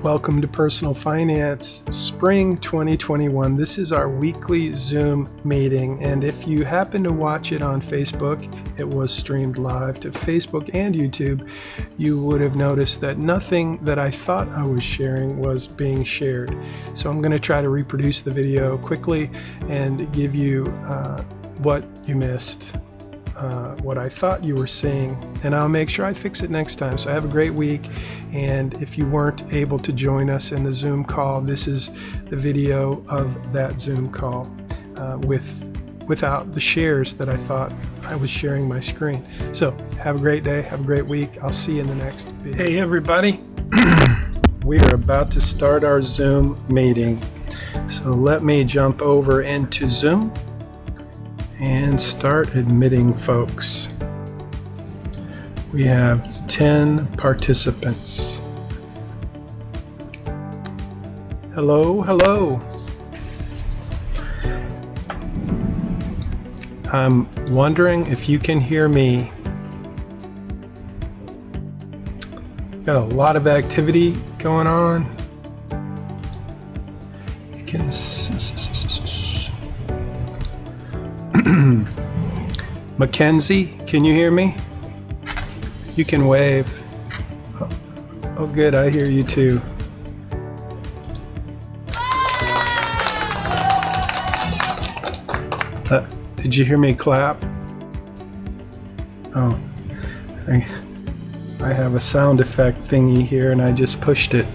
Welcome to Personal Finance Spring 2021. This is our weekly Zoom meeting, and if you happen to watch it on Facebook, it was streamed live to Facebook and YouTube. You would have noticed that nothing that I thought I was sharing was being shared. So I'm going to try to reproduce the video quickly and give you what you missed. What I thought you were seeing, and I'll make sure I fix it next time. So have a great week, and if you weren't able to join us in the Zoom call, this is the video of that Zoom call without the shares that I thought I was sharing my screen. So have a great day, have a great week. I'll see you in the next video. Hey everybody, we are about to start our Zoom meeting. So let me jump over into Zoom and start admitting folks. We have 10 participants. Hello, hello. I'm wondering if you can hear me. Got a lot of activity going on. You can Mackenzie, can you hear me? You can wave. Oh, good, I hear you too. Did you hear me clap? Oh, I have a sound effect thingy here and I just pushed it.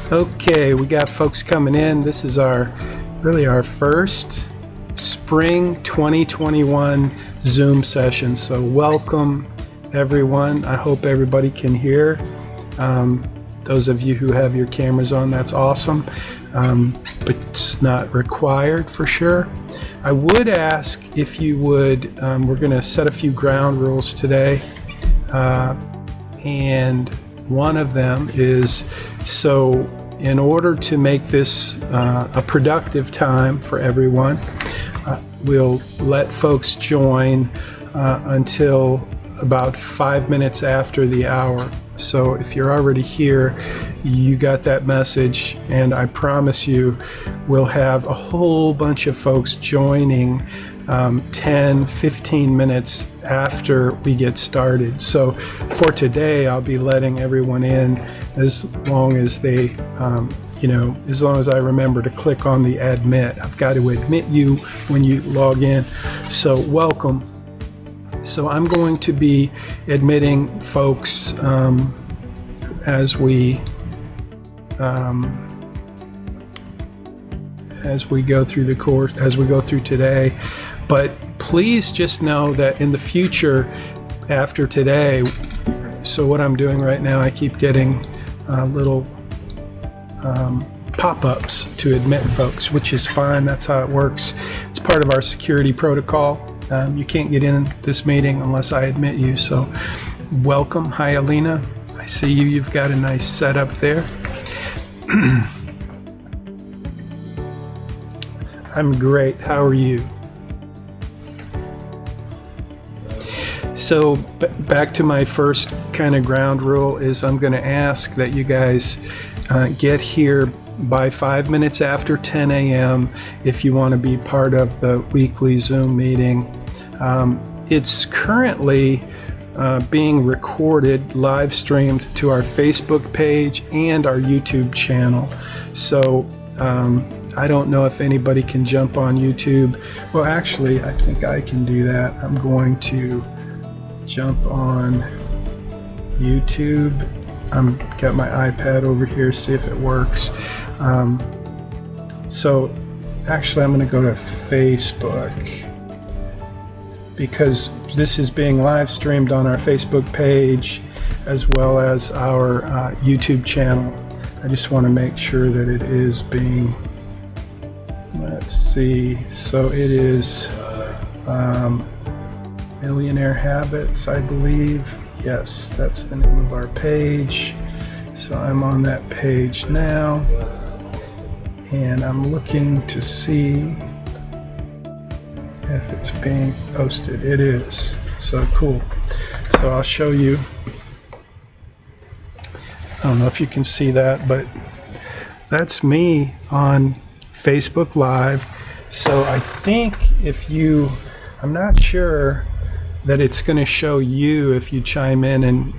Okay, we got folks coming in. This is really our first Spring 2021 Zoom session. So welcome everyone. I hope everybody can hear. Those of you who have your cameras on, that's awesome. But it's not required for sure. I would ask if you would, we're going to set a few ground rules today. And one of them is, so in order to make this a productive time for everyone, we'll let folks join until about 5 minutes after the hour. So if you're already here, you got that message, and I promise you we'll have a whole bunch of folks joining 10-15 minutes after we get started. So for today, I'll be letting everyone in as long as they as long as I remember to click on the admit. I've got to admit you when you log in. So welcome. So I'm going to be admitting folks as we go through the course, as we go through today. But please just know that in the future, after today, so what I'm doing right now, I keep getting little pop-ups to admit folks, which is fine. That's how it works. It's part of our security protocol. You can't get in this meeting unless I admit you. So welcome. Hi, Alina. I see you. You've got a nice setup there. I'm great. How are you? So back to my first kind of ground rule is I'm going to ask that you guys get here by 5 minutes after 10 a.m. if you want to be part of the weekly Zoom meeting. It's currently being recorded, live streamed to our Facebook page and our YouTube channel. So I don't know if anybody can jump on YouTube. Well, actually, I think I can do that. I'm going to jump on YouTube. I've got my iPad over here, see if it works. So actually I'm going to go to Facebook because this is being live streamed on our Facebook page as well as our YouTube channel. I just want to make sure that it is being, let's see, so it is Millionaire Habits, I believe. Yes, that's the name of our page. So I'm on that page now, and I'm looking to see if it's being posted. It is. So cool. So I'll show you. don't know if you can see that, but that's me on Facebook Live. So I think I'm not sure that it's going to show you if you chime in, and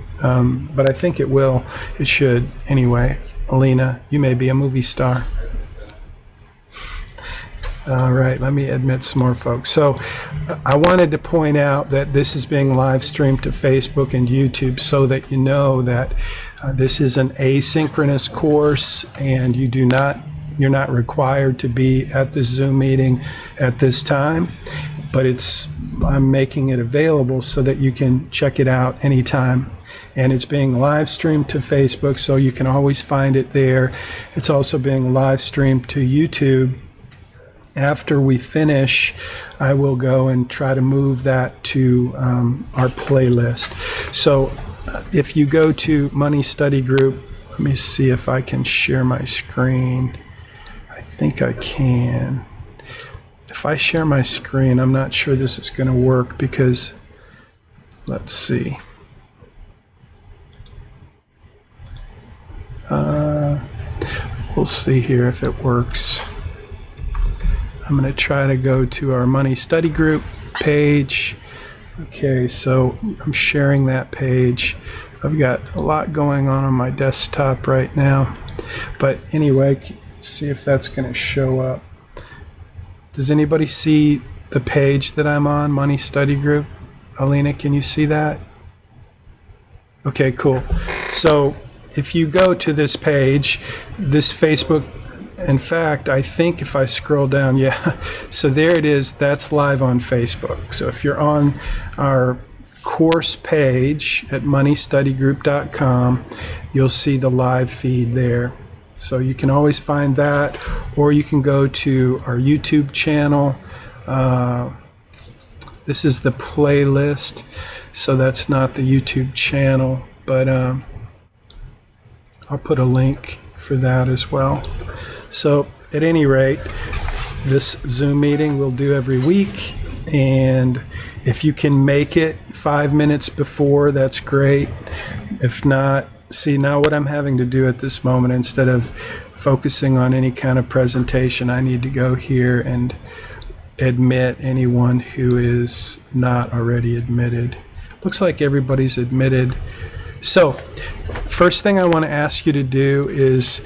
but I think it will. It should. Anyway, Alina, you may be a movie star. All right, let me admit some more folks. So I wanted to point out that this is being live streamed to Facebook and YouTube so that you know that this is an asynchronous course, and you're not required to be at the Zoom meeting at this time, but I'm making it available so that you can check it out anytime. And it's being live streamed to Facebook, so you can always find it there. It's also being live streamed to YouTube. After we finish, I will go and try to move that to our playlist. So if you go to Money Study Group, let me see if I can share my screen. I think I can. If I share my screen, I'm not sure this is going to work because, let's see. We'll see here if it works. I'm going to try to go to our Money Study Group page. Okay, so I'm sharing that page. I've got a lot going on my desktop right now. But anyway, see if that's going to show up. Does anybody see the page that I'm on, Money Study Group? Alina, can you see that? Okay, cool. So if you go to this page, this Facebook, in fact, I think if I scroll down, yeah, so there it is. That's live on Facebook. So if you're on our course page at moneystudygroup.com, you'll see the live feed there. So you can always find that, or you can go to our YouTube channel. This is the playlist, so that's not the YouTube channel, but I'll put a link for that as well. So at any rate, this Zoom meeting we'll do every week, and if you can make it 5 minutes before, that's great. If not, see, now what I'm having to do at this moment, instead of focusing on any kind of presentation, I need to go here and admit anyone who is not already admitted. Looks like everybody's admitted. So first thing I want to ask you to do is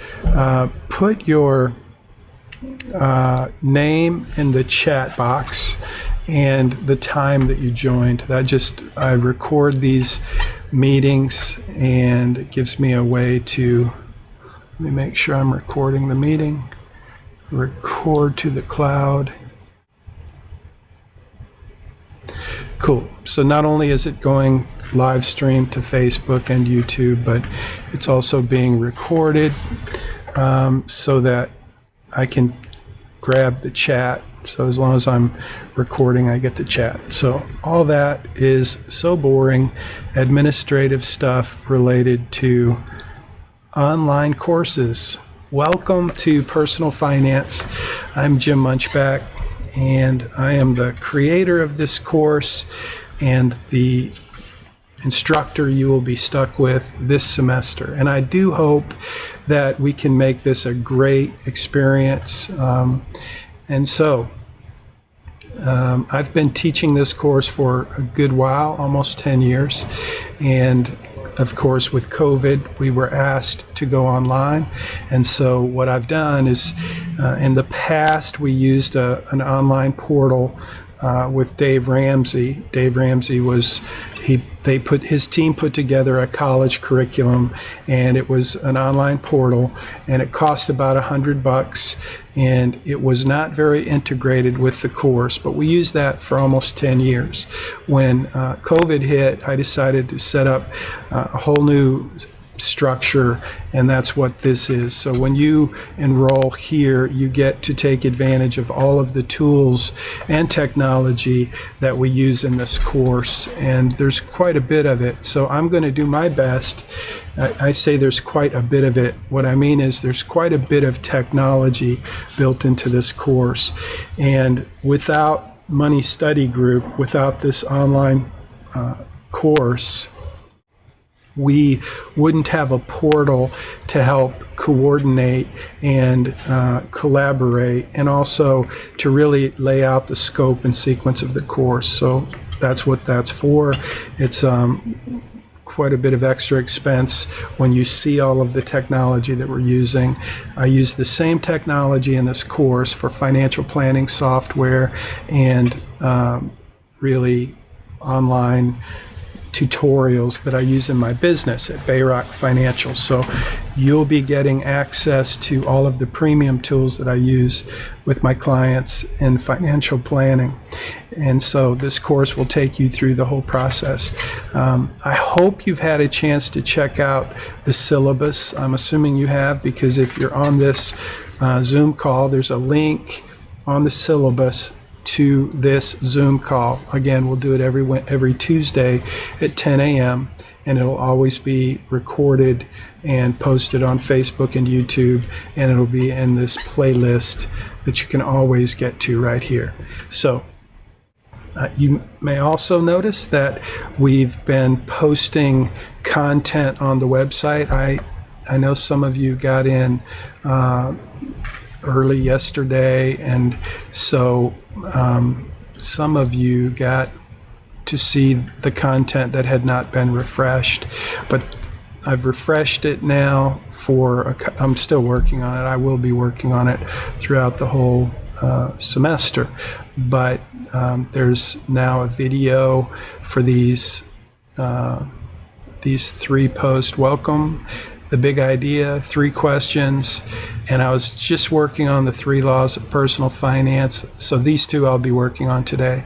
put your name in the chat box and the time that you joined. I record these meetings, and it gives me a way to, let me make sure I'm recording the meeting, record to the cloud. Cool. So not only is it going live stream to Facebook and YouTube, but it's also being recorded so that I can grab the chat. So as long as I'm recording, I get the chat. So all that is so boring administrative stuff related to online courses. Welcome to Personal Finance. I'm Jim Munchback, and I am the creator of this course and the instructor you will be stuck with this semester. And I do hope that we can make this a great experience. And so I've been teaching this course for a good while, almost 10 years. And of course, with COVID, we were asked to go online. And so what I've done is, in the past, we used an online portal with Dave Ramsey. Dave Ramsey was, his team put together a college curriculum, and it was an online portal, and it cost about $100, and it was not very integrated with the course, but we used that for almost 10 years. When COVID hit, I decided to set up a whole new structure, and that's what this is. So when you enroll here, you get to take advantage of all of the tools and technology that we use in this course, and there's quite a bit of it. So I'm going to do my best. I say there's quite a bit of it. What I mean is there's quite a bit of technology built into this course, and without Money Study Group, without this online course, we wouldn't have a portal to help coordinate and collaborate, and also to really lay out the scope and sequence of the course. So that's what that's for. It's quite a bit of extra expense when you see all of the technology that we're using. I use the same technology in this course for financial planning software and really online tutorials that I use in my business at Bayrock Financial. So you'll be getting access to all of the premium tools that I use with my clients in financial planning. And so this course will take you through the whole process. I hope you've had a chance to check out the syllabus. I'm assuming you have, because if you're on this Zoom call, there's a link on the syllabus to this Zoom call. Again, we'll do it every Tuesday at 10 a.m. and it'll always be recorded and posted on Facebook and YouTube, and it'll be in this playlist that you can always get to right here. So you may also notice that we've been posting content on the website. I know some of you got in early yesterday, and so some of you got to see the content that had not been refreshed, but I've refreshed it now I'm still working on it. I will be working on it throughout the whole semester, but there's now a video for these 3 posts. Welcome, the big idea, 3 questions, and I was just working on the 3 laws of personal finance. So these 2 I'll be working on today.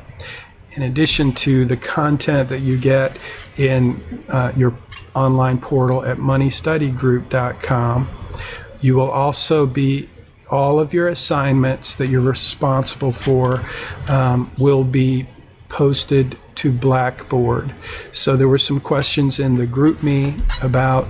In addition to the content that you get in your online portal at moneystudygroup.com, you will also be, all of your assignments that you're responsible for will be posted to Blackboard. So there were some questions in the group me about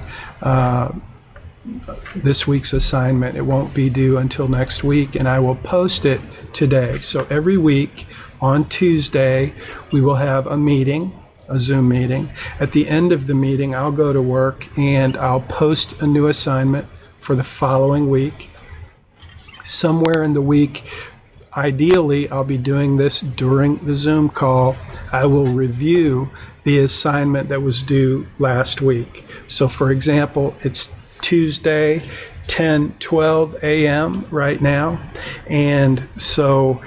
this week's assignment. It won't be due until next week, and I will post it today. So every week on Tuesday, we will have a meeting, a Zoom meeting. At the end of the meeting, I'll go to work and I'll post a new assignment for the following week. Somewhere in the week, ideally, I'll be doing this during the Zoom call. I will review the assignment that was due last week. So for example, it's Tuesday, 10:12 a.m. right now. And so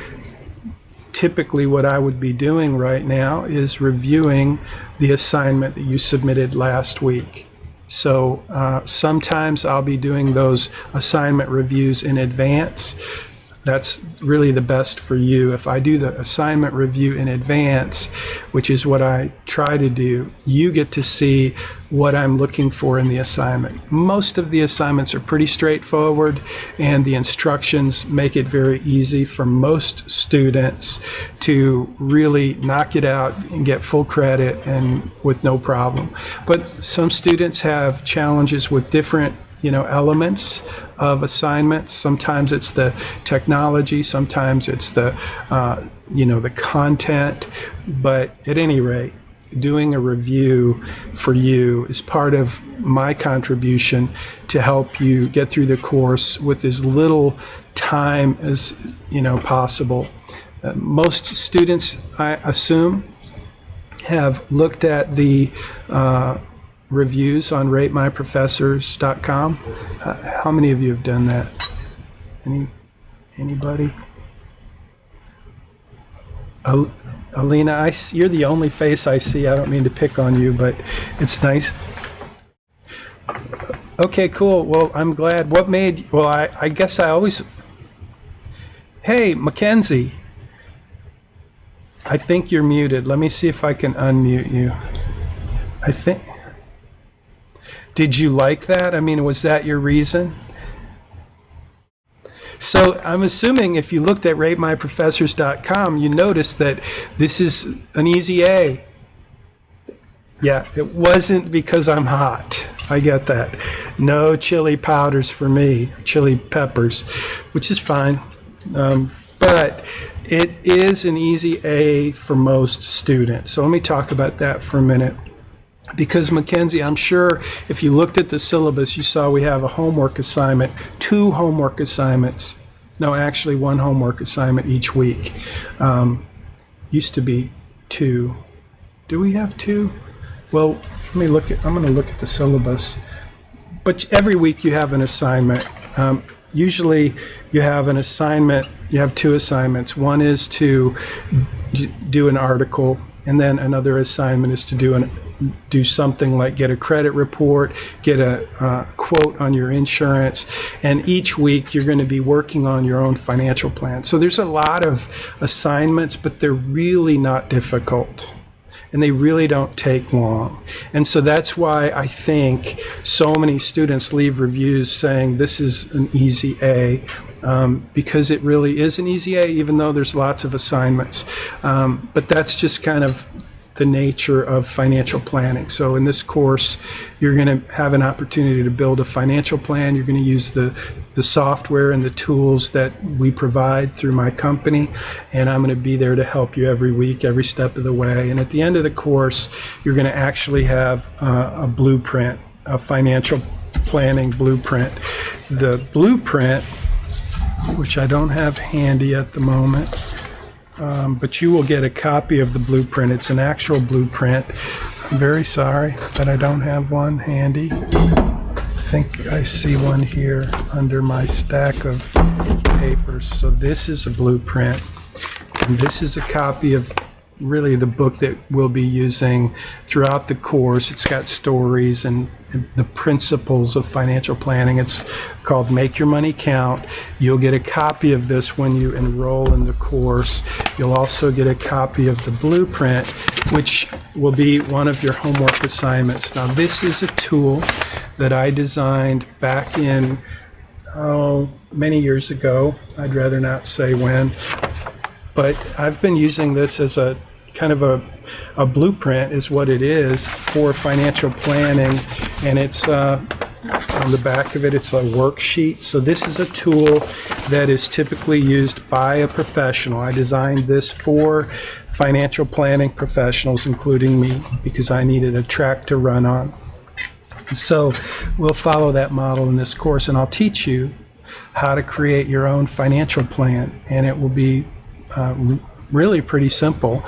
typically what I would be doing right now is reviewing the assignment that you submitted last week. So sometimes I'll be doing those assignment reviews in advance. That's really the best for you. If I do the assignment review in advance, which is what I try to do, you get to see what I'm looking for in the assignment. Most of the assignments are pretty straightforward, and the instructions make it very easy for most students to really knock it out and get full credit and with no problem. But some students have challenges with different elements of assignments. Sometimes it's the technology, sometimes it's the the content. But at any rate, doing a review for you is part of my contribution to help you get through the course with as little time as possible. Most students, I assume, have looked at the reviews on ratemyprofessors.com. How many of you have done that? Anybody? Alina, you're the only face I see. I don't mean to pick on you, but it's nice. Okay, cool. Well, I'm glad. What made, I guess I always, hey, Mackenzie, I think you're muted. Let me see if I can unmute you. Did you like that? I mean, was that your reason? So I'm assuming if you looked at ratemyprofessors.com, you noticed that this is an easy A. Yeah, it wasn't because I'm hot. I get that. No chili powders for me, chili peppers, which is fine. But it is an easy A for most students. So let me talk about that for a minute. Because Mackenzie, I'm sure if you looked at the syllabus, you saw we have a homework assignment, 2 homework assignments. No, actually 1 homework assignment each week. Used to be 2. Do we have 2? Well, I'm going to look at the syllabus. But every week you have an assignment. Usually you have an assignment, you have 2 assignments. One is to do an article, and then another assignment is to do something like get a credit report, get a quote on your insurance, and each week you're going to be working on your own financial plan. So there's a lot of assignments, but they're really not difficult, and they really don't take long. And so that's why I think so many students leave reviews saying this is an easy A, because it really is an easy A, even though there's lots of assignments. But that's just kind of the nature of financial planning. So in this course, you're going to have an opportunity to build a financial plan. You're going to use the software and the tools that we provide through my company, and I'm going to be there to help you every week, every step of the way. And at the end of the course, you're going to actually have a blueprint, a financial planning blueprint. The blueprint, which I don't have handy at the moment, but you will get a copy of the blueprint. It's an actual blueprint. I'm very sorry that I don't have one handy. I think I see one here under my stack of papers. So this is a blueprint, and this is a copy of really the book that we'll be using throughout the course. It's got stories and the principles of financial planning. It's called Make Your Money Count. You'll get a copy of this when you enroll in the course. You'll also get a copy of the blueprint, which will be one of your homework assignments. Now, this is a tool that I designed back in, many years ago. I'd rather not say when, but I've been using this as a kind of a blueprint is what it is for financial planning, and it's on the back of it, it's a worksheet. So this is a tool that is typically used by a professional. I designed this for financial planning professionals, including me, because I needed a track to run on. So we'll follow that model in this course, and I'll teach you how to create your own financial plan, and it will be really pretty simple.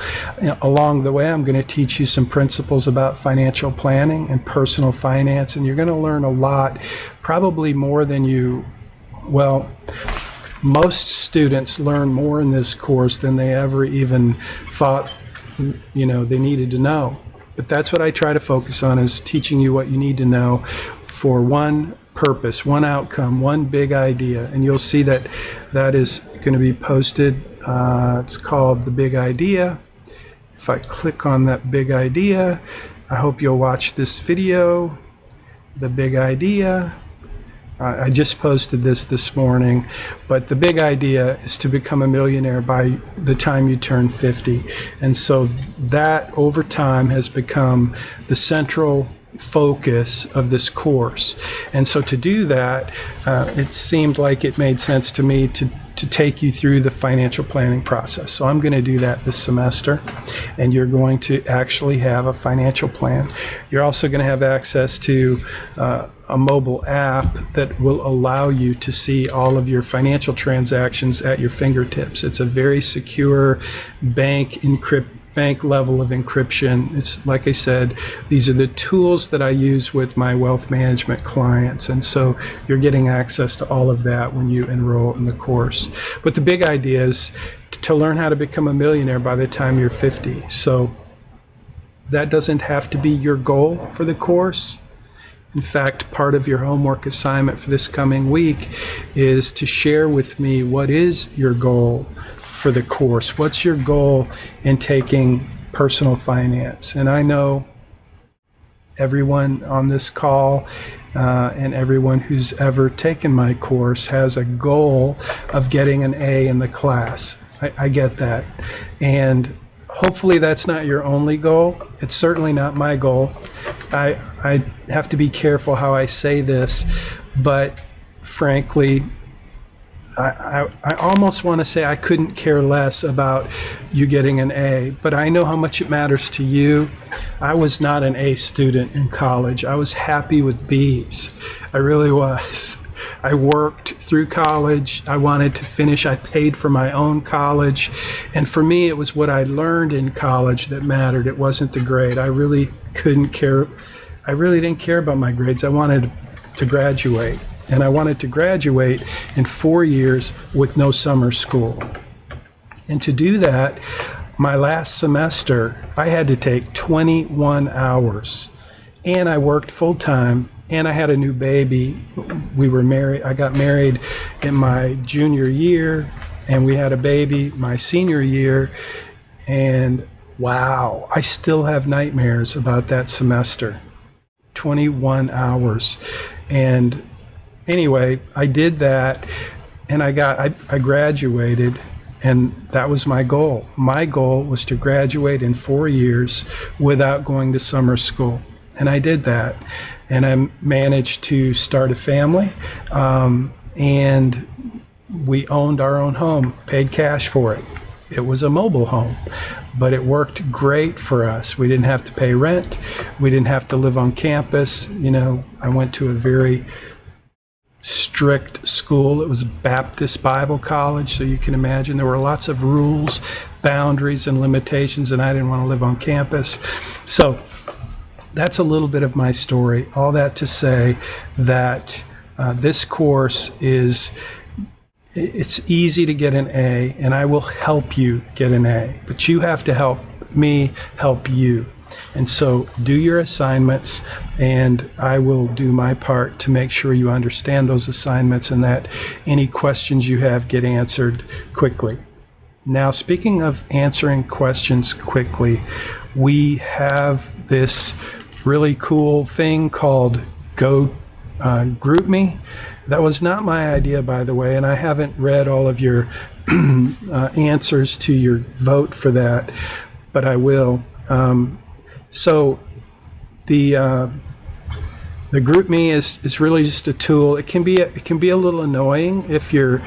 Along the way, I'm going to teach you some principles about financial planning and personal finance, and you're going to learn a lot, probably more than most students learn more in this course than they ever even thought, they needed to know. But that's what I try to focus on, is teaching you what you need to know for one purpose, one outcome, one big idea. And you'll see that is going to be posted. It's called The Big Idea. If I click on that big idea, I hope you'll watch this video, The Big Idea. I just posted this morning, but the big idea is to become a millionaire by the time you turn 50. And so that over time has become the central focus of this course. And so to do that, it seemed like it made sense to me to take you through the financial planning process. So I'm going to do that this semester, and you're going to actually have a financial plan. You're also going to have access to a mobile app that will allow you to see all of your financial transactions at your fingertips. It's a very secure bank level of encryption. It's like I said, these are the tools that I use with my wealth management clients, and so you're getting access to all of that when you enroll in the course. But the big idea is to learn how to become a millionaire by the time you're 50. So that doesn't have to be your goal for the course. In fact, part of your homework assignment for this coming week is to share with me what is your goal for the course. What's your goal in taking personal finance? And I know everyone on this call and everyone who's ever taken my course has a goal of getting an A in the class. I get that. And hopefully that's not your only goal. It's certainly not my goal. I have to be careful how I say this, but frankly, I almost want to say I couldn't care less about you getting an A, but I know how much it matters to you. I was not an A student in college. I was happy with B's. I really was. I worked through college. I wanted to finish. I paid for my own college. And for me, it was what I learned in college that mattered. It wasn't the grade. I really couldn't care. I really didn't care about my grades. I wanted to graduate. And I wanted to graduate in 4 years with no summer school. And to do that, my last semester, I had to take 21 hours. And I worked full time. And I had a new baby. We were married. I got married in my junior year, and we had a baby my senior year. And wow, I still have nightmares about that semester. 21 hours. And anyway, I did that, and I graduated, and that was my goal. My goal was to graduate in 4 years without going to summer school. And I did that. And I managed to start a family, and we owned our own home, paid cash for it. It was a mobile home, but it worked great for us. We didn't have to pay rent. We didn't have to live on campus. I went to a very strict school. It was a Baptist Bible college, so you can imagine there were lots of rules, boundaries, and limitations, and I didn't want to live on campus. So that's a little bit of my story. All that to say that this course it's easy to get an A, and I will help you get an A, but you have to help me help you. And so do your assignments, and I will do my part to make sure you understand those assignments and that any questions you have get answered quickly. Now, speaking of answering questions quickly, we have this really cool thing called GroupMe. That was not my idea, by the way, and I haven't read all of your answers to your vote for that, but I will. So the GroupMe is really just a tool. It can be a little annoying if you're,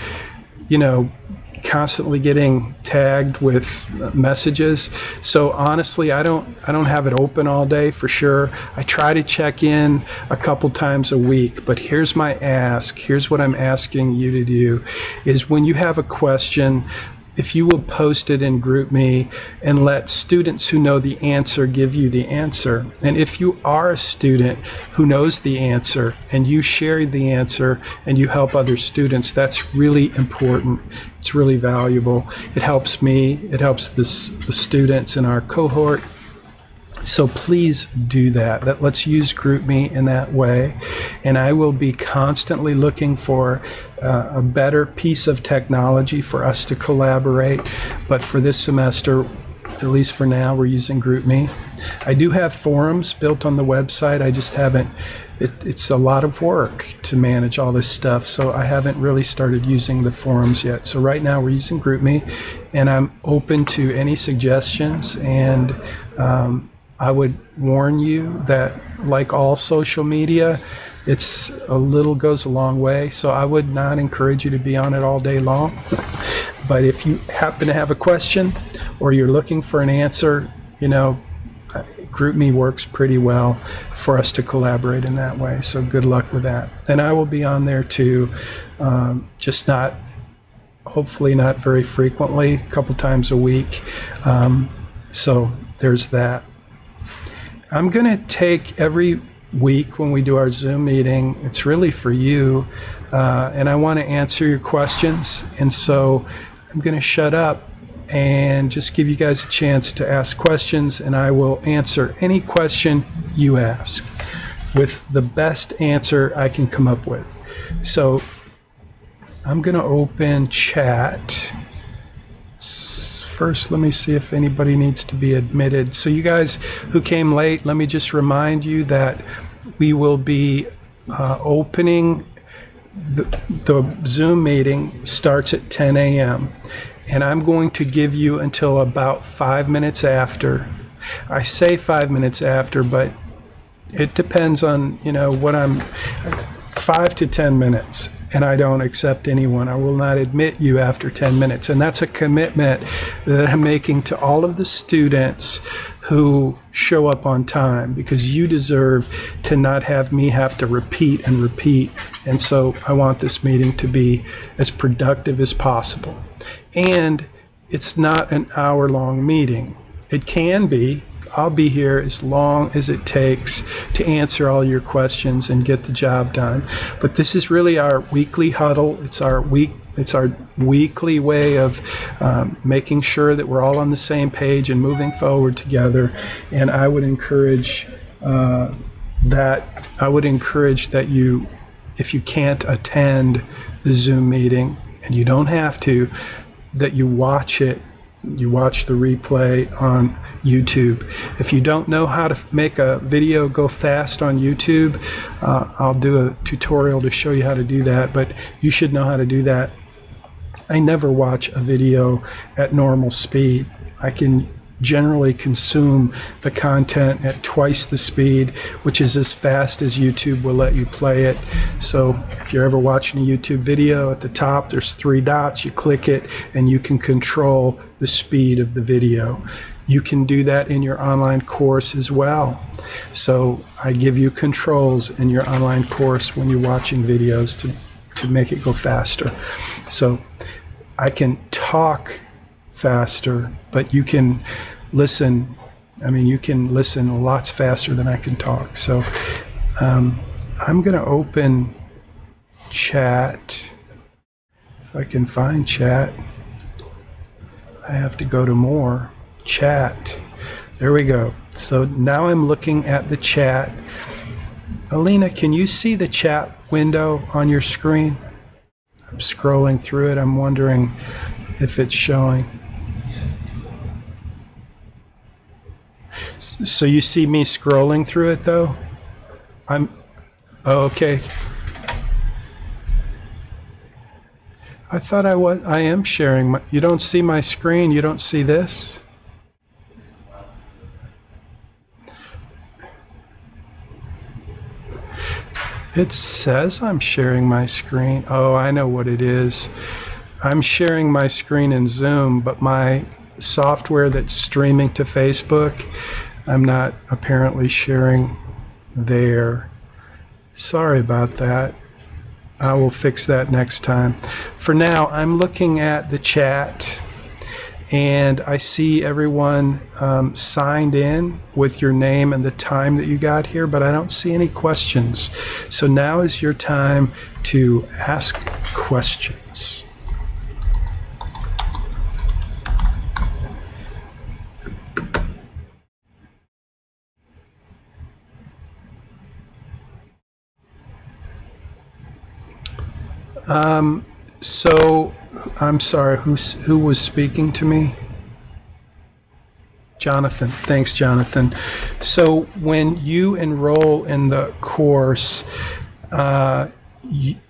constantly getting tagged with messages. So honestly, I don't have it open all day for sure. I try to check in a couple times a week, but here's my ask. Here's what I'm asking you to do is when you have a question, if you will post it in GroupMe and let students who know the answer give you the answer. And if you are a student who knows the answer and you share the answer and you help other students, that's really important. It's really valuable. It helps me. It helps the students in our cohort. So please do that. Let's use GroupMe in that way. And I will be constantly looking for a better piece of technology for us to collaborate. But for this semester, at least for now, we're using GroupMe. I do have forums built on the website. I just haven't, it's a lot of work to manage all this stuff. So I haven't really started using the forums yet. So right now we're using GroupMe, and I'm open to any suggestions. And I would warn you that, like all social media, it's a little goes a long way. So I would not encourage you to be on it all day long. But if you happen to have a question or you're looking for an answer, GroupMe works pretty well for us to collaborate in that way. So good luck with that. And I will be on there too, just hopefully not very frequently, a couple times a week. So there's that. I'm going to take every week when we do our Zoom meeting, it's really for you, and I want to answer your questions. And so I'm going to shut up and just give you guys a chance to ask questions, and I will answer any question you ask with the best answer I can come up with. So I'm going to open chat. First, let me see if anybody needs to be admitted. So you guys who came late, let me just remind you that we will be opening the Zoom meeting starts at 10 a.m. And I'm going to give you until about 5 minutes after. I say 5 minutes after, but it depends on, 5 to 10 minutes. and I don't accept anyone. I will not admit you after 10 minutes. And that's a commitment that I'm making to all of the students who show up on time, because you deserve to not have me have to repeat and repeat. And so I want this meeting to be as productive as possible. And it's not an hour-long meeting. It can be. I'll be here as long as it takes to answer all your questions and get the job done. But this is really our weekly huddle. It's our weekly way of making sure that we're all on the same page and moving forward together. And I would encourage that you, if you can't attend the Zoom meeting, and you don't have to, that you watch it. You watch the replay on YouTube. If you don't know how to make a video go fast on YouTube, I'll do a tutorial to show you how to do that, but you should know how to do that. I never watch a video at normal speed. I can generally consume the content at twice the speed, which is as fast as YouTube will let you play it. So if you're ever watching a YouTube video, at the top there's 3 dots, you click it and you can control the speed of the video. You can do that in your online course as well. So I give you controls in your online course when you're watching videos to make it go faster. So I can talk faster, but you can listen. I mean, you can listen lots faster than I can talk. So I'm going to open chat. If I can find chat, I have to go to more. Chat. There we go. So now I'm looking at the chat. Alina, can you see the chat window on your screen? I'm scrolling through it. I'm wondering if it's showing. So you see me scrolling through it though? Oh, okay. I thought I am sharing you don't see my screen, you don't see this? It says I'm sharing my screen. Oh, I know what it is. I'm sharing my screen in Zoom, but my software that's streaming to Facebook, I'm not apparently sharing there. Sorry about that. I will fix that next time. For now, I'm looking at the chat and I see everyone signed in with your name and the time that you got here, but I don't see any questions. So now is your time to ask questions. So I'm sorry, who was speaking to me? Jonathan. Thanks, Jonathan. So when you enroll in the course, I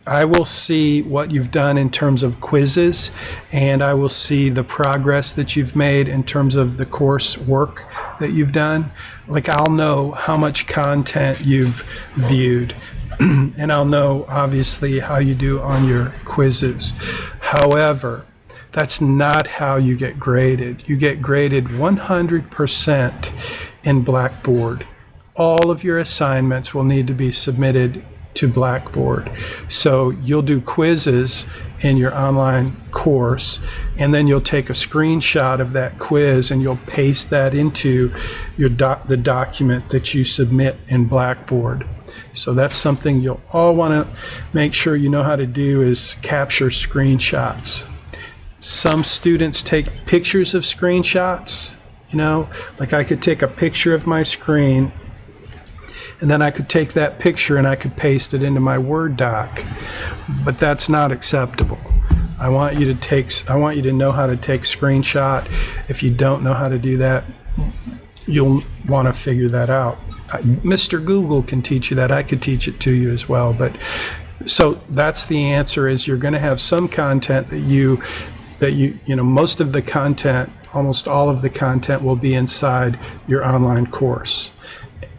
will see what you've done in terms of quizzes, and I will see the progress that you've made in terms of the course work that you've done. Like, I'll know how much content you've viewed. And I'll know, obviously, how you do on your quizzes. However, that's not how you get graded. You get graded 100% in Blackboard. All of your assignments will need to be submitted to Blackboard. So you'll do quizzes in your online course, and then you'll take a screenshot of that quiz and you'll paste that into your the document that you submit in Blackboard. So that's something you'll all want to make sure you know how to do, is capture screenshots. Some students take pictures of screenshots, you know, like I could take a picture of my screen and then I could take that picture and I could paste it into my Word doc, but that's not acceptable. I want you to know how to take screenshot. If you don't know how to do that, you'll want to figure that out. Mr. Google can teach you that. I could teach it to you as well. But so that's the answer, is you're going to have some content that you most of the content, almost all of the content will be inside your online course.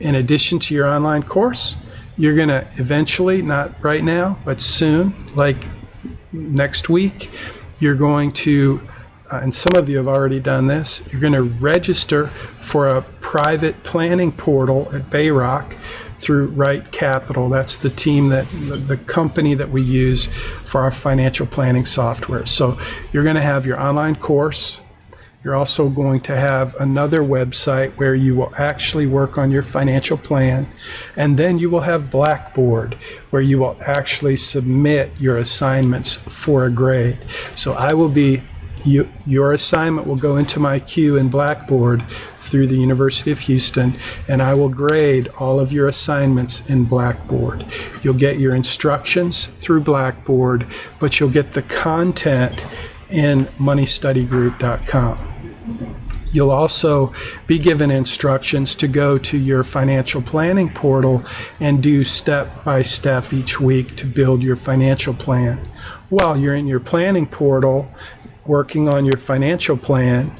In addition to your online course, you're going to eventually, not right now, but soon, like next week, you're going to, and some of you have already done this, you're going to register for a private planning portal at Bayrock through Right Capital. That's the team the company that we use for our financial planning software. So you're going to have your online course. You're also going to have another website where you will actually work on your financial plan. And then you will have Blackboard, where you will actually submit your assignments for a grade. So your assignment will go into my queue in Blackboard through the University of Houston, and I will grade all of your assignments in Blackboard. You'll get your instructions through Blackboard, but you'll get the content in moneystudygroup.com. You'll also be given instructions to go to your financial planning portal and do step by step each week to build your financial plan. While you're in your planning portal, working on your financial plan,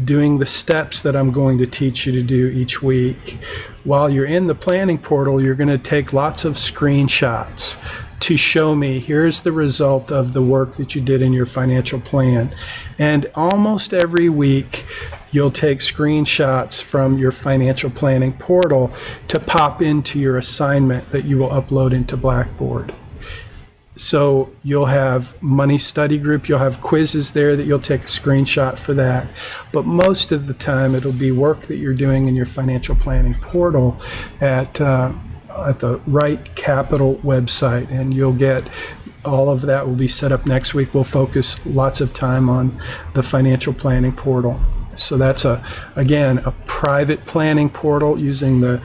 doing the steps that I'm going to teach you to do each week. While you're in the planning portal, you're going to take lots of screenshots to show me, here's the result of the work that you did in your financial plan. And almost every week, you'll take screenshots from your financial planning portal to pop into your assignment that you will upload into Blackboard. So you'll have Money Study Group, you'll have quizzes there that you'll take a screenshot for that. But most of the time it'll be work that you're doing in your financial planning portal at the Right Capital website. And you'll get all of that will be set up next week. We'll focus lots of time on the financial planning portal. So that's again, a private planning portal using the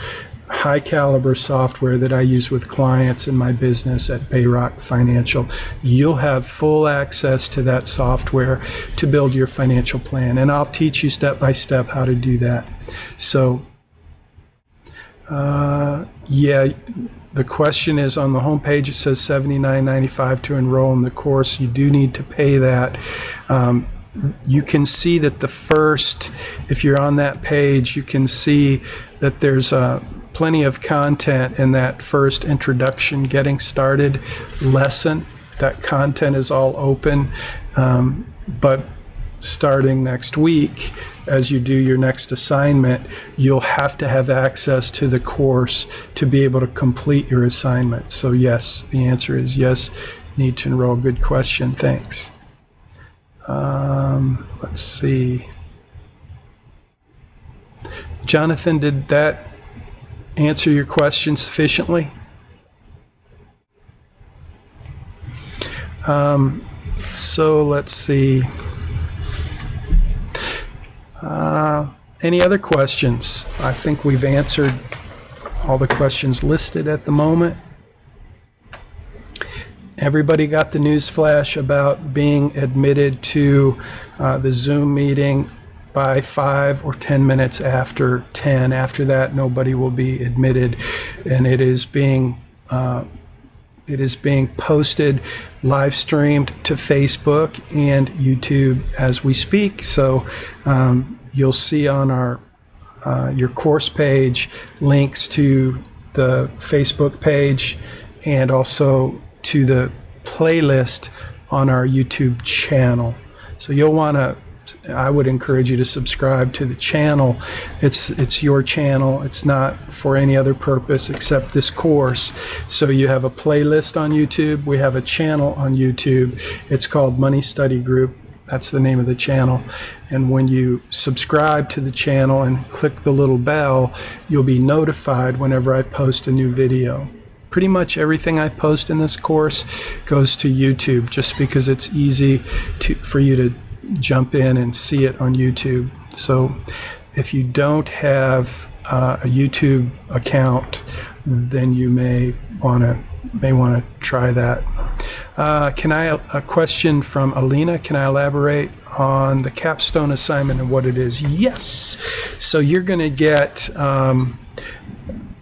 high caliber software that I use with clients in my business at Bayrock Financial. You'll have full access to that software to build your financial plan, and I'll teach you step by step how to do that. So yeah, the question is on the homepage, it says $79.95 to enroll in the course. You do need to pay that. You can see that if you're on that page, you can see that there's plenty of content in that first introduction, getting started lesson. That content is all open, but starting next week, as you do your next assignment, you'll have to have access to the course to be able to complete your assignment. So yes, the answer is yes, you need to enroll. Good question, thanks. Let's see. Jonathan, did that answer your question sufficiently? So let's see. Any other questions? I think we've answered all the questions listed at the moment. Everybody got the news flash about being admitted to the Zoom meeting by 5 or 10 minutes after 10. After that, nobody will be admitted, and it is being posted, live streamed to Facebook and YouTube as we speak. So you'll see on your course page links to the Facebook page and also to the playlist on our YouTube channel. So you'll want to, I would encourage you to subscribe to the channel. It's your channel. It's not for any other purpose except this course. So you have a playlist on YouTube. We have a channel on YouTube. It's called Money Study Group. That's the name of the channel. And when you subscribe to the channel and click the little bell, you'll be notified whenever I post a new video. Pretty much everything I post in this course goes to YouTube, just because it's easy for you to jump in and see it on YouTube. So if you don't have a YouTube account, then you may want to try that. A question from Alina, can I elaborate on the Capstone Assignment and what it is? Yes. So you're going to get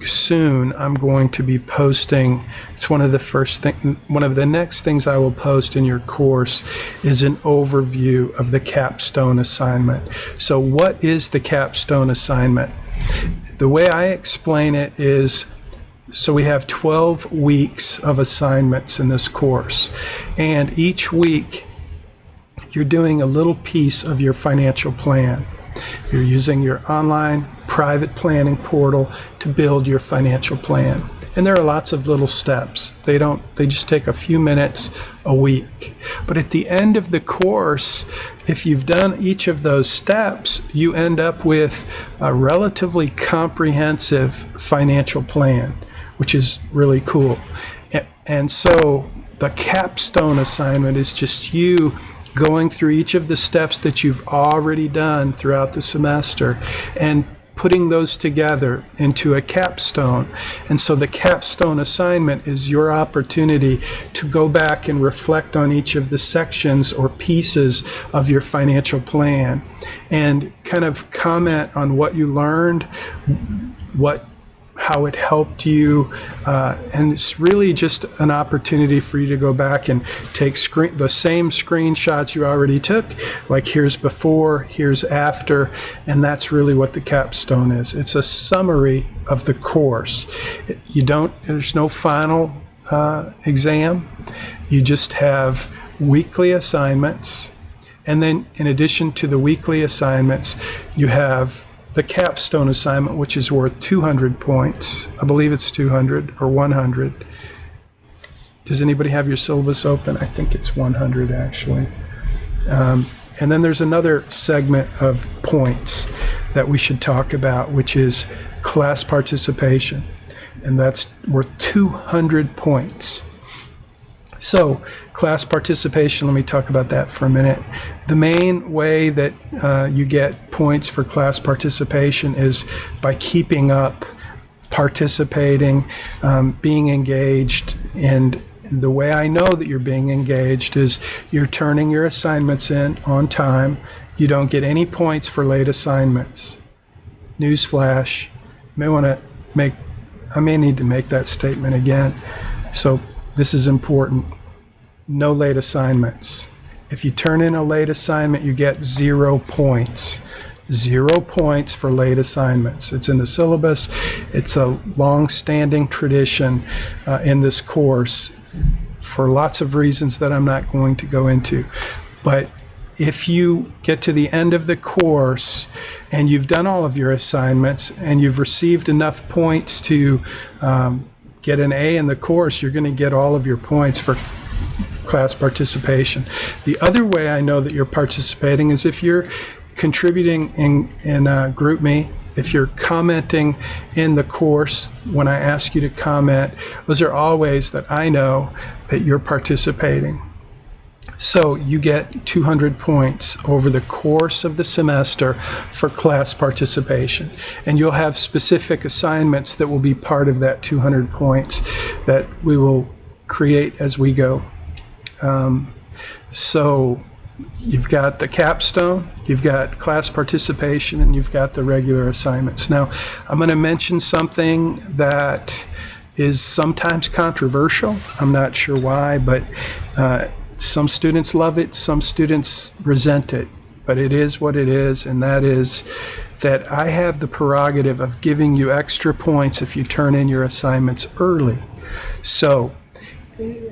soon, I'm going to be posting, it's one of the next things I will post in your course is an overview of the Capstone Assignment. So what is the Capstone Assignment? The way I explain it is So we have 12 weeks of assignments in this course, and each week you're doing a little piece of your financial plan. You're using your online private planning portal to build your financial plan. And there are lots of little steps. They just take a few minutes a week. But at the end of the course, if you've done each of those steps, you end up with a relatively comprehensive financial plan, which is really cool. And so the capstone assignment is just you going through each of the steps that you've already done throughout the semester and putting those together into a capstone. And so the capstone assignment is your opportunity to go back and reflect on each of the sections or pieces of your financial plan and kind of comment on what you learned, how it helped you, and it's really just an opportunity for you to go back and take the same screenshots you already took, like here's before, here's after, and that's really what the capstone is. It's a summary of the course. There's no final exam. You just have weekly assignments, and then in addition to the weekly assignments, you have the capstone assignment, which is worth 200 points. I believe it's 200 or 100. Does anybody have your syllabus open? I think it's 100 actually. And then there's another segment of points that we should talk about, which is class participation. And that's worth 200 points. So, class participation, let me talk about that for a minute. The main way that you get points for class participation is by keeping up, participating, being engaged. And the way I know that you're being engaged is you're turning your assignments in on time. You don't get any points for late assignments. Newsflash, I may need to make that statement again. So this is important. No late assignments. If you turn in a late assignment, you get 0 points. 0 points for late assignments. It's in the syllabus. It's a long-standing tradition in this course for lots of reasons that I'm not going to go into. But if you get to the end of the course and you've done all of your assignments and you've received enough points to get an A in the course, you're going to get all of your points for class participation. The other way I know that you're participating is if you're contributing in GroupMe, if you're commenting in the course when I ask you to comment. Those are all ways that I know that you're participating. So you get 200 points over the course of the semester for class participation. And you'll have specific assignments that will be part of that 200 points that we will create as we go. So you've got the capstone, you've got class participation, and you've got the regular assignments. Now, I'm going to mention something that is sometimes controversial. I'm not sure why, but some students love it, some students resent it, but it is what it is, and that is that I have the prerogative of giving you extra points if you turn in your assignments early. So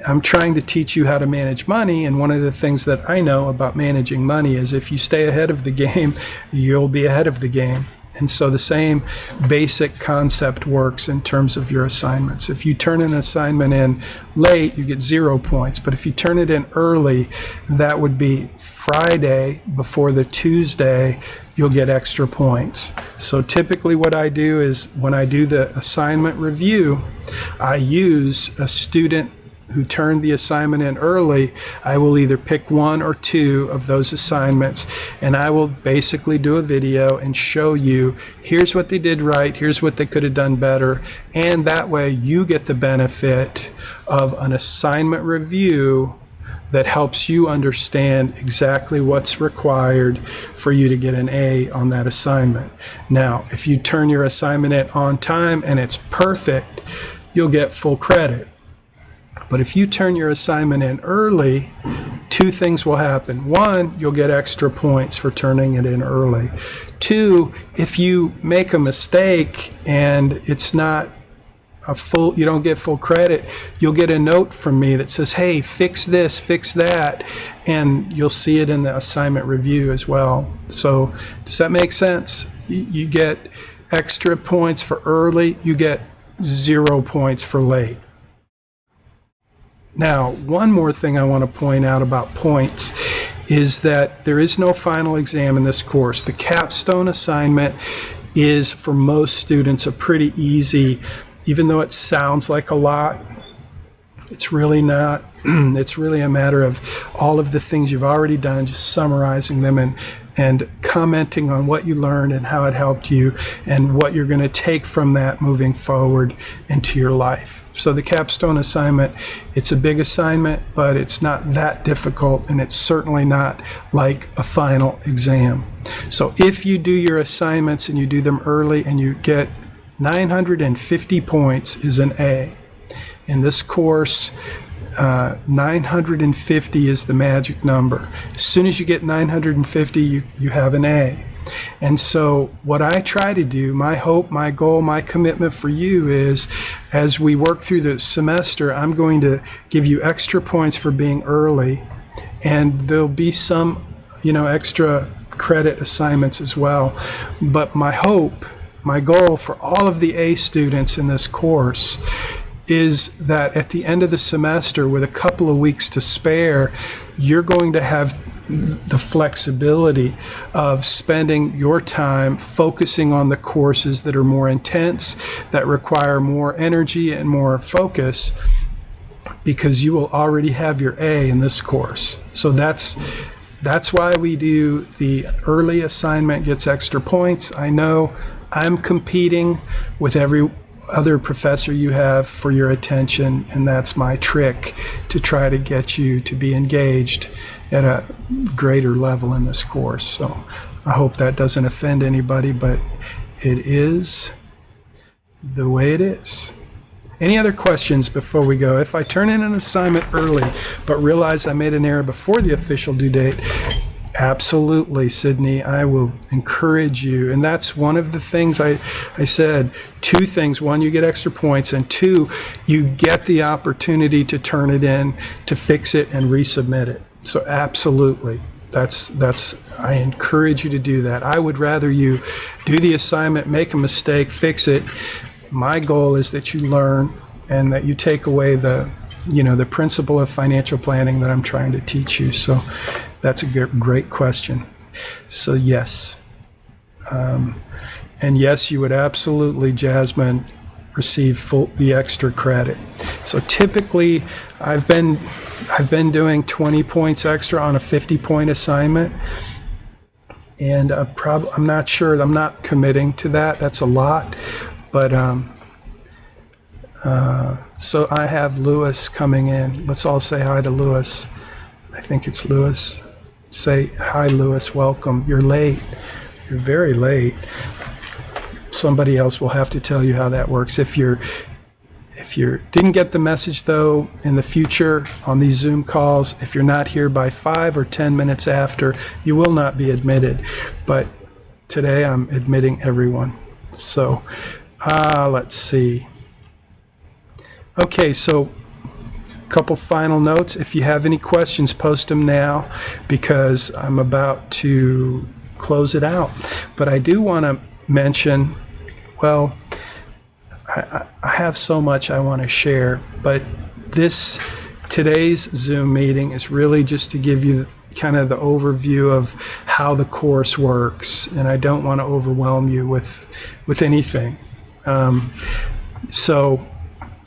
I'm trying to teach you how to manage money, and one of the things that I know about managing money is if you stay ahead of the game, you'll be ahead of the game. And so the same basic concept works in terms of your assignments. If you turn an assignment in late, you get 0 points. But if you turn it in early, that would be Friday before the Tuesday, you'll get extra points. So typically what I do is when I do the assignment review, I use a student who turned the assignment in early. I will either pick 1 or 2 of those assignments, and I will basically do a video and show you, here's what they did right, here's what they could have done better, and that way you get the benefit of an assignment review that helps you understand exactly what's required for you to get an A on that assignment. Now, if you turn your assignment in on time and it's perfect, you'll get full credit. But if you turn your assignment in early, 2 things will happen. 1, you'll get extra points for turning it in early. 2, if you make a mistake and it's not you don't get full credit, you'll get a note from me that says, hey, fix this, fix that, and you'll see it in the assignment review as well. So does that make sense? You get extra points for early, you get 0 points for late. Now, one more thing I want to point out about points is that there is no final exam in this course. The Capstone Assignment is, for most students, a pretty easy, even though it sounds like a lot, it's really not. It's really a matter of all of the things you've already done, just summarizing them and commenting on what you learned and how it helped you and what you're going to take from that moving forward into your life. So the Capstone Assignment, it's a big assignment, but it's not that difficult, and it's certainly not like a final exam. So if you do your assignments and you do them early and you get 950 points is an A. In this course, 950 is the magic number. As soon as you get 950, you have an A. And so what I try to do, my hope, my goal, my commitment for you is, as we work through the semester, I'm going to give you extra points for being early, and there'll be some, extra credit assignments as well. But my hope, my goal for all of the A students in this course is that at the end of the semester, with a couple of weeks to spare, you're going to have the flexibility of spending your time focusing on the courses that are more intense, that require more energy and more focus, because you will already have your A in this course. So that's why we do the early assignment gets extra points. I know I'm competing with every other professor you have for your attention, and that's my trick to try to get you to be engaged at a greater level in this course. So I hope that doesn't offend anybody, but it is the way it is. Any other questions before we go? If I turn in an assignment early but realize I made an error before the official due date, absolutely, Sydney, I will encourage you. And that's one of the things I said. 2 things. 1, you get extra points, and 2, you get the opportunity to turn it in, to fix it and resubmit it. So absolutely, I encourage you to do that. I would rather you do the assignment, make a mistake, fix it. My goal is that you learn and that you take away the principle of financial planning that I'm trying to teach you. So that's a great question. So yes. And yes, you would absolutely, Jasmine, receive the extra credit. So typically, I've been doing 20 points extra on a 50-point assignment, and I'm not sure. I'm not committing to that. That's a lot, but so I have Lewis coming in. Let's all say hi to Lewis. I think it's Lewis. Say hi, Lewis. Welcome. You're late. You're very late. Somebody else will have to tell you how that works. If you didn't get the message, though, in the future on these Zoom calls, if you're not here by 5 or 10 minutes after, you will not be admitted. But today I'm admitting everyone. So let's see. Okay, so a couple final notes. If you have any questions, post them now, because I'm about to close it out. But I do want to mention, well, I have so much I want to share, but today's Zoom meeting is really just to give you kind of the overview of how the course works, and I don't want to overwhelm you with anything. So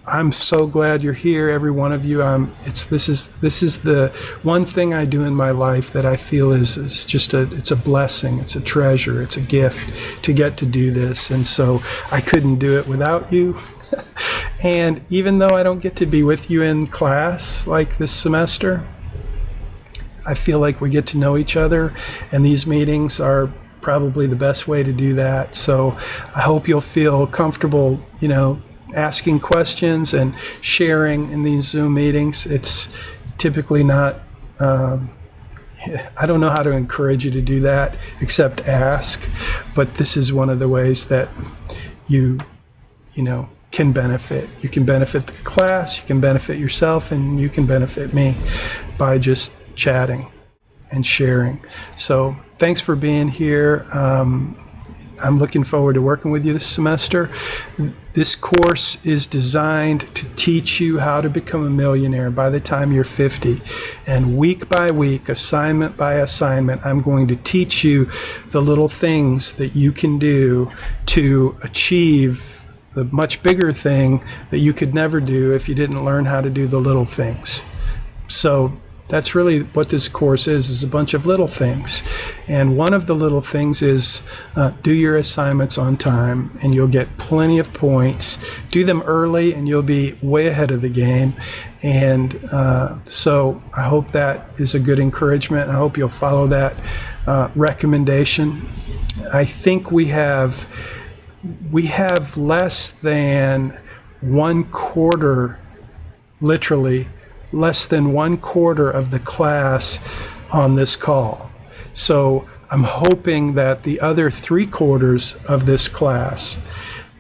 I'm so glad you're here, every one of you. This is the one thing I do in my life that I feel is just it's a blessing, it's a treasure, it's a gift to get to do this, and so I couldn't do it without you. And even though I don't get to be with you in class like this semester, I feel like we get to know each other, and these meetings are probably the best way to do that. So I hope you'll feel comfortable, asking questions and sharing in these Zoom meetings. It's typically not, I don't know how to encourage you to do that except ask, but this is one of the ways that you can benefit. You can benefit the class, you can benefit yourself, and you can benefit me by just chatting and sharing. So thanks for being here. I'm looking forward to working with you this semester. This course is designed to teach you how to become a millionaire by the time you're 50. And week by week, assignment by assignment, I'm going to teach you the little things that you can do to achieve the much bigger thing that you could never do if you didn't learn how to do the little things. So that's really what this course is a bunch of little things. And one of the little things is do your assignments on time and you'll get plenty of points. Do them early and you'll be way ahead of the game. And so I hope that is a good encouragement. I hope you'll follow that recommendation. I think we have less than 1/4, literally, less than 1/4 of the class on this call. So I'm hoping that the other 3/4 of this class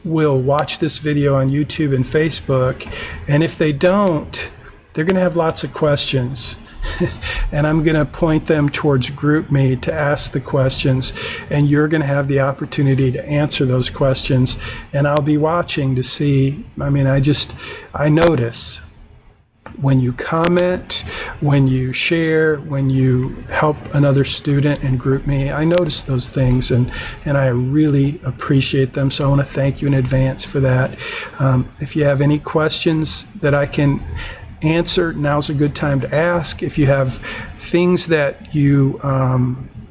will watch this video on YouTube and Facebook. And if they don't, they're going to have lots of questions. And I'm going to point them towards GroupMe to ask the questions. And you're going to have the opportunity to answer those questions. And I'll be watching to see, I notice when you comment, when you share, when you help another student in GroupMe, I notice those things and I really appreciate them. So I want to thank you in advance for that. If you have any questions that I can answer, now's a good time to ask. If you have things that you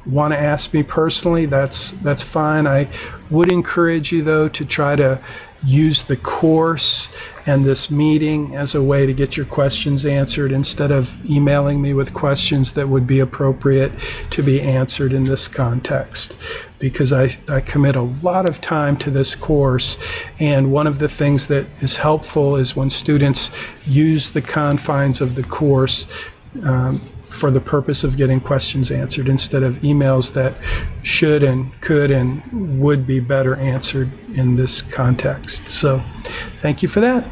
want to ask me personally, that's fine. I would encourage you, though, to try to use the course and this meeting as a way to get your questions answered instead of emailing me with questions that would be appropriate to be answered in this context, because I commit a lot of time to this course, and one of the things that is helpful is when students use the confines of the course for the purpose of getting questions answered instead of emails that should and could and would be better answered in this context. So thank you for that.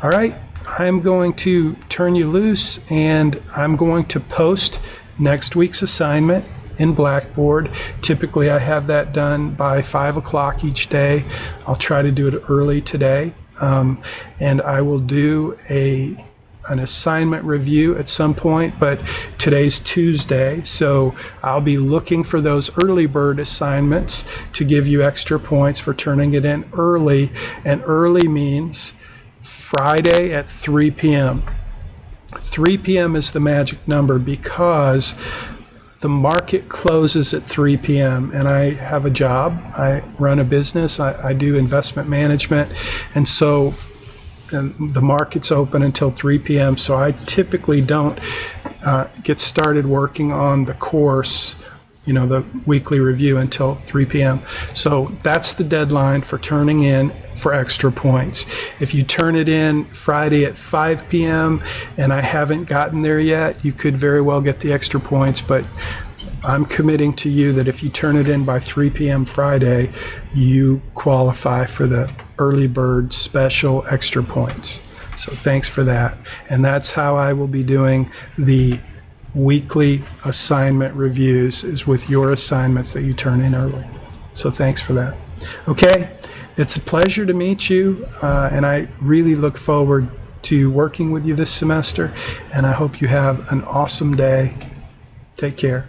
All right, I'm going to turn you loose and I'm going to post next week's assignment in Blackboard. Typically I have that done by 5 o'clock each day. I'll try to do it early today. And I will do an assignment review at some point, but today's Tuesday, so I'll be looking for those early bird assignments to give you extra points for turning it in early, and early means Friday at 3 p.m. 3 p.m. is the magic number because the market closes at 3 p.m. and I have a job. I run a business. I do investment management, and so the market's open until 3 p.m. So I typically don't get started working on the course, the weekly review, until 3 p.m. So that's the deadline for turning in for extra points. If you turn it in Friday at 5 p.m. and I haven't gotten there yet, you could very well get the extra points, but I'm committing to you that if you turn it in by 3 p.m. Friday, you qualify for the early bird special extra points. So thanks for that. And that's how I will be doing the weekly assignment reviews, is with your assignments that you turn in early. So thanks for that. Okay, it's a pleasure to meet you, and I really look forward to working with you this semester, and I hope you have an awesome day. Take care.